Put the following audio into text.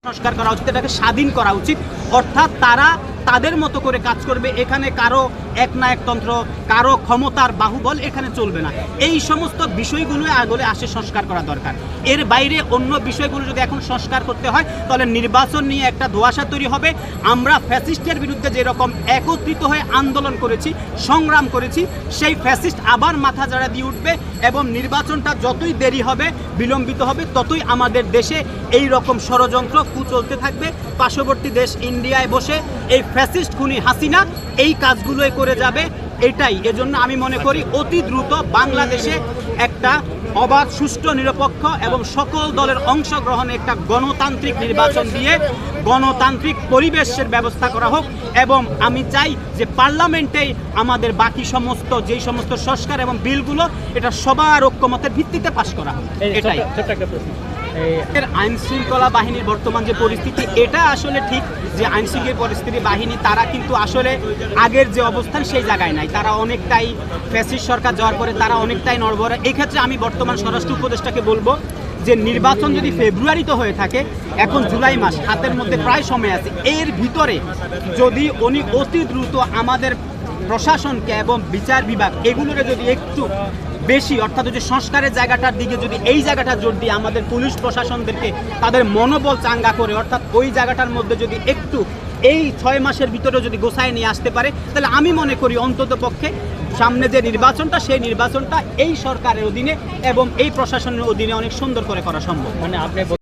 সংস্কার করা উচিত, এটাকে স্বাধীন করা উচিত। অর্থাৎ তারা তাদের মতো করে কাজ করবে, এখানে কারো একনায়কতন্ত্র, কারো ক্ষমতার বাহুবল এখানে চলবে না। এই সমস্ত বিষয়গুলো আগলে আসে সংস্কার করা দরকার। এর বাইরে অন্য বিষয়গুলো যদি এখন সংস্কার করতে হয় তাহলে নির্বাচন নিয়ে একটা ধোঁয়াশা তৈরি হবে। আমরা ফ্যাসিস্টের বিরুদ্ধে যেরকম একত্রিত হয়ে আন্দোলন করেছি, সংগ্রাম করেছি, সেই ফ্যাসিস্ট আবার মাথা জাড়া দিয়ে উঠবে এবং নির্বাচনটা যতই দেরি হবে, বিলম্বিত হবে, ততই আমাদের দেশে এই রকম ষড়যন্ত্র চলতে থাকবে। পার্শ্ববর্তী দেশ ইন্ডিয়ায় বসে এই ফ্যাসিস্ট খুনি হাসিনা এই কাজগুলোই করে যাবে, এটাই। এজন্য আমি মনে করি অতি দ্রুত বাংলাদেশে একটা অবাধ, সুষ্ঠু, নিরপেক্ষ এবং সকল দলের অংশগ্রহণে একটা গণতান্ত্রিক নির্বাচন দিয়ে গণতান্ত্রিক পরিবেশের ব্যবস্থা করা হোক। এবং আমি চাই যে পার্লামেন্টেই আমাদের বাকি সমস্ত যেই সমস্ত সংস্কার এবং বিলগুলো এটা সবার ঐক্যমতের ভিত্তিতে পাশ করা হোক, এটাই। আইন শৃঙ্খলা বাহিনীর বর্তমান যে পরিস্থিতি, এটা আসলে ঠিক যে আইন শৃঙ্খলা পরিস্থিতি বাহিনী তারা কিন্তু আসলে আগের যে অবস্থান সেই জায়গায় নাই, তারা অনেকটাই ফ্যাসিস্ট সরকার যাওয়ার পরে তারা অনেকটাই নড়বড়ে। এই ক্ষেত্রে আমি বর্তমান স্বরাষ্ট্র উপদেষ্টাকে বলবো যে নির্বাচন যদি ফেব্রুয়ারিতে হয়ে থাকে, এখন জুলাই মাস হাতের মধ্যে প্রায় সময় আছে, এর ভিতরে যদি উনি অতি দ্রুত আমাদের প্রশাসনকে এবং বিচার বিভাগ এগুলোরে যদি একটু বেশি, অর্থাৎ যে সংস্কারের জায়গাটার দিকে যদি এই জায়গাটা জোর দিয়ে আমাদের পুলিশ প্রশাসনদেরকে তাদের মনোবল চাঙ্গা করে, অর্থাৎ ওই জায়গাটার মধ্যে যদি একটু এই 6 মাসের ভিতরে যদি গোছায় নিয়ে আসতে পারে, তাহলে আমি মনে করি অন্তত পক্ষে সামনে যে নির্বাচনটা, সেই নির্বাচনটা এই সরকারের অধীনে এবং এই প্রশাসনের অধীনে অনেক সুন্দর করে করা সম্ভব। মানে আপনি